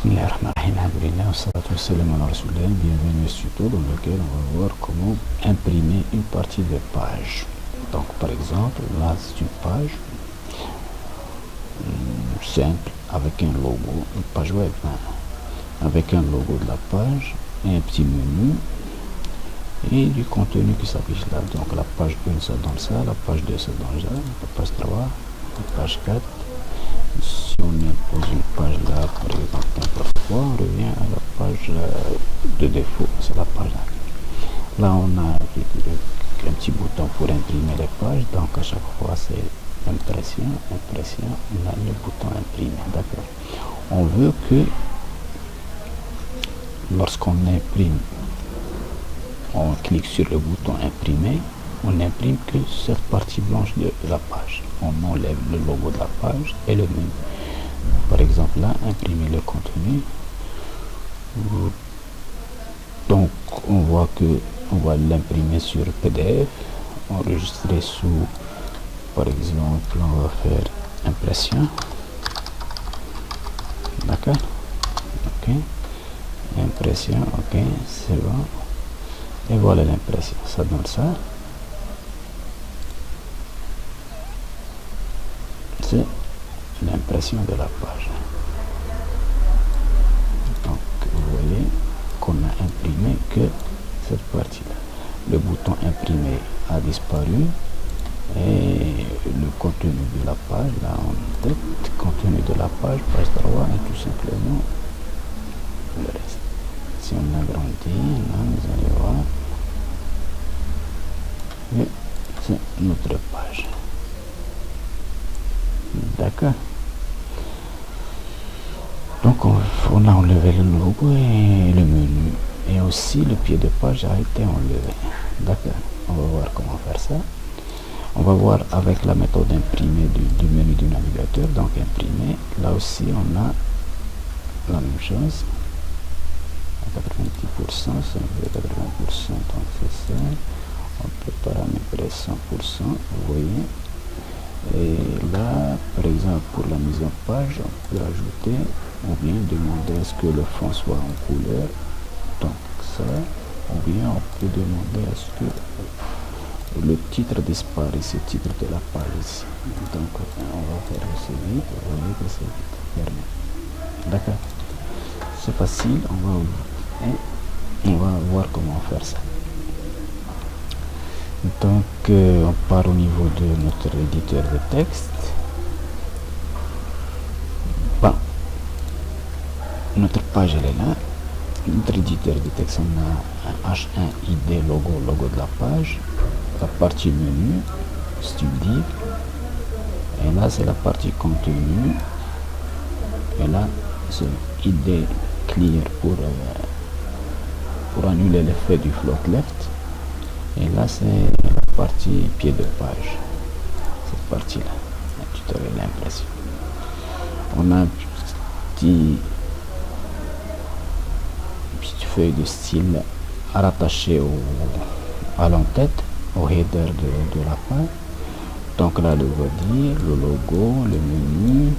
Bismillahirrahmanirrahim, alhamdulillah, wassalatu wassalamu ala rasulillah. Bienvenue à ce tuto dans lequel on va voir comment imprimer une partie de page. Donc par exemple, là c'est une page simple avec un logo, une page web, avec un logo de la page et un petit menu et du contenu qui s'affiche là. Donc la page 1 ça donne ça, la page 2 ça donne ça, la page 3, la page 4. Si on impose une page là, par exemple, n'importe quoi, on revient à la page de défaut, c'est la page là. Là, on a un petit bouton pour imprimer les pages, donc à chaque fois c'est impression, impression, on a le bouton imprimer, d'accord. On veut que lorsqu'on imprime, on clique sur le bouton imprimer, on n'imprime que cette partie blanche de la page. On enlève le logo de la page et le menu. Par exemple là, imprimer le contenu. Donc on voit que on va l'imprimer sur PDF, enregistrer sous, par exemple, on va faire impression. D'accord, ok, impression, ok, c'est bon. Et voilà l'impression, ça donne ça. C'est l'impression de la page. Donc vous voyez qu'on a imprimé que cette partie là. Le bouton imprimer a disparu et le contenu de la page là en tête, contenu de la page 3 et tout simplement le reste. Si on agrandit là, vous allez voir et c'est notre page. D'accord. Donc on a enlevé le logo et le menu et aussi le pied de page a été enlevé. D'accord. On va voir comment faire ça. On va voir avec la méthode imprimer du menu du navigateur. Donc imprimer, là aussi on a la même chose à 90%, ça veut 80%, donc c'est ça. On peut paramétrer 100%, vous voyez. Et là, par exemple, pour la mise en page, on peut ajouter ou bien demander à ce que le fond soit en couleur, donc ça, ou bien on peut demander à ce que le titre disparaisse, le titre de la page ici. Donc on va faire aussi vite, vous voyez que c'est vite fermé. D'accord, c'est facile, on va voir comment faire ça. Donc on part au niveau de notre éditeur de texte. Bon, notre page elle est là. Notre éditeur de texte, on a un H1ID logo de la page, la partie menu, Studio, et là c'est la partie contenu, et là c'est ID clear pour annuler l'effet du float left. Et là c'est la partie pied de page, cette partie là, un tutoriel d'impression. On a une petite feuille de style rattachée à l'entête, au header de la page. Donc là le body, le logo, le menu,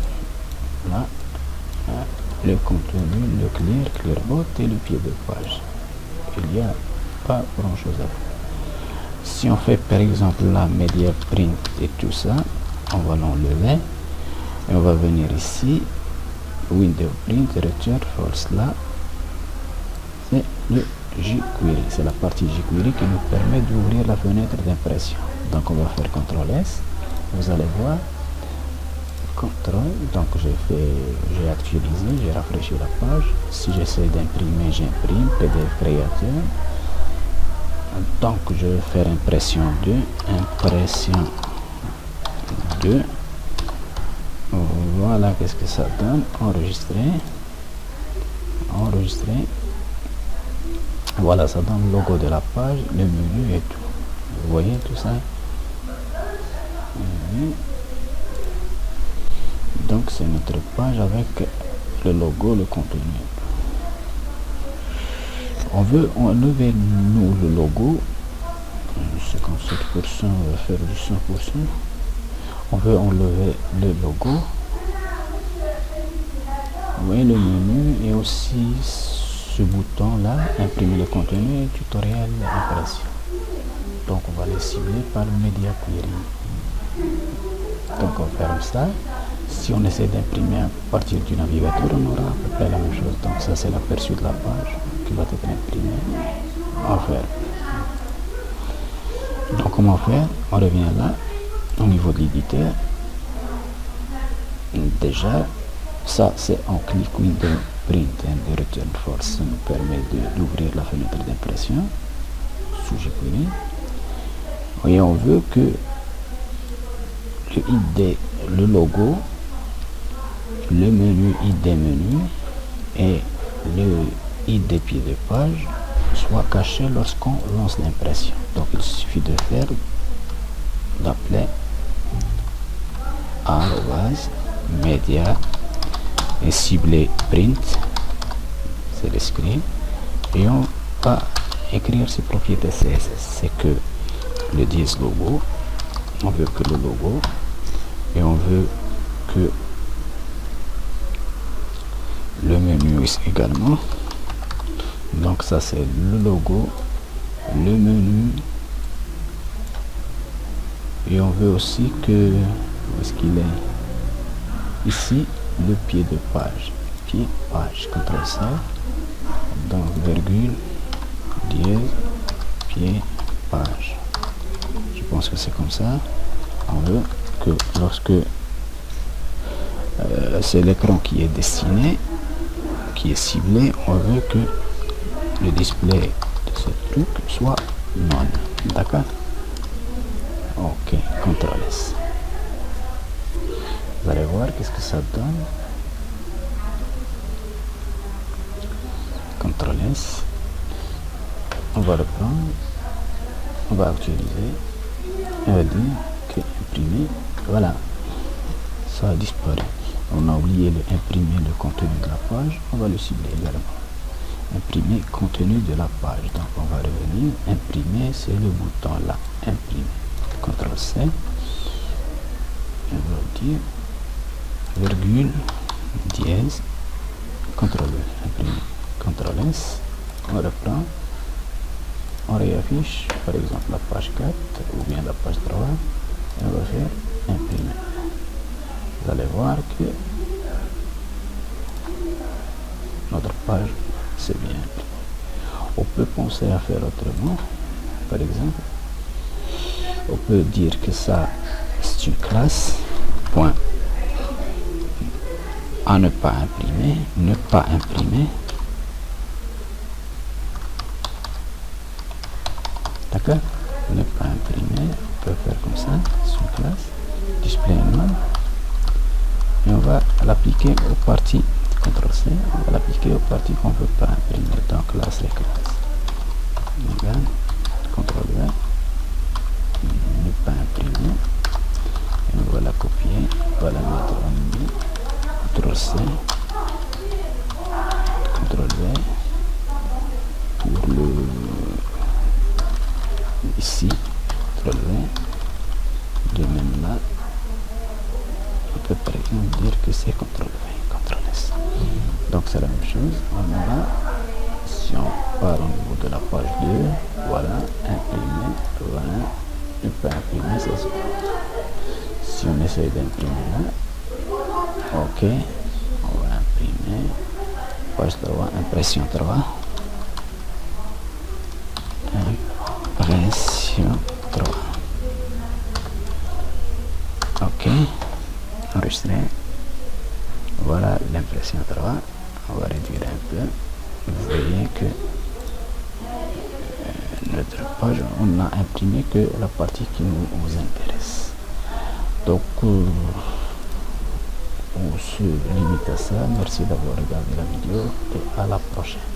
là, le contenu, le clearbot et le pied de page. Il n'y a pas grand chose à faire. Si on fait par exemple la media print et tout ça, on va l'enlever et on va venir ici, window print, return false. Là c'est le jQuery, c'est la partie jQuery qui nous permet d'ouvrir la fenêtre d'impression. Donc on va faire CTRL S, vous allez voir, CTRL, donc j'ai actualisé, j'ai rafraîchi la page. Si j'essaie d'imprimer, j'imprime, PDF créateur. Donc je vais faire impression 2, voilà qu'est-ce que ça donne. Enregistrer, voilà, ça donne le logo de la page, le menu et tout, vous voyez tout ça. Donc c'est notre page avec le logo, le contenu. On veut enlever nous le logo, 57%, on va faire du 100%. On veut enlever le logo. vous voyez le menu et aussi ce bouton là, imprimer le contenu, tutoriel, impression. Donc on va les cibler par le Media Query. Donc on ferme ça. Si on essaie d'imprimer à partir du navigateur, on aura à peu près la même chose. Donc ça c'est l'aperçu de la page qui va être imprimé. On ferme. Donc comment faire? On revient là, au niveau de l'éditeur. Déjà, ça c'est en clic Windows Print and Return Force. Ça nous permet d'ouvrir la fenêtre d'impression sous jQuery. Et on veut que le ID, le logo, le menu ID menu et le ID pied de page soit caché lorsqu'on lance l'impression. Donc il suffit de faire d'appeler @media et cibler print, c'est le script, et on va écrire ses propriétés CSS. C'est que le dièse logo, on veut que le logo, et on veut que le menu également. Donc ça c'est le logo, le menu, et on veut aussi que, où est-ce qu'il est, ici le pied de page, pied page, CTRL-C, donc virgule, dièse, pied page. Je pense que c'est comme ça. On veut que lorsque c'est l'écran qui est destiné, qui est ciblé, on veut que le display de ce truc soit non. D'accord? Ok, CTRL S. Vous allez voir qu'est-ce que ça donne. CTRL S. On va le prendre, on va actualiser, on va dire que imprimer, voilà, ça a disparu. On a oublié d'imprimer le contenu de la page, on va le cibler également. Imprimer contenu de la page, donc on va revenir, imprimer, c'est le bouton là, imprimer, CTRL C, on va dire, virgule, dièse, CTRL V, imprimer, CTRL S, on reprend, on réaffiche par exemple la page 4 ou bien la page 3 et on va faire imprimer. Vous allez voir que notre page c'est bien imprimé. On peut penser à faire autrement. Par exemple, on peut dire que ça c'est une classe point à ne pas imprimer, ne pas imprimer. D'accord? Ne pas imprimer, on peut faire comme ça, c'est une classe, display none, et on va l'appliquer aux parties, CTRL C, on va l'appliquer aux parties qu'on ne veut pas imprimer, donc là c'est classe. Égal, CTRL V, ne pas imprimer, et on va la copier, on va la mettre en milieu, CTRL C, CTRL V, pour le ici, CTRL V, de même là, on peut par exemple dire que c'est CTRL V, CTRL S. Donc c'est la même chose. On va, si on part au niveau de la page 2, voilà, imprimer, voilà, ne pas imprimer, c'est ça. Si on essaye d'imprimer là, ok, on va imprimer, page 3, impression 3. Impression 3. Ok, enregistrer. Voilà l'impression 3. On va réduire un peu. Vous voyez que notre page, on n'a imprimé que la partie qui nous intéresse. Donc on se limite à ça. Merci d'avoir regardé la vidéo et à la prochaine.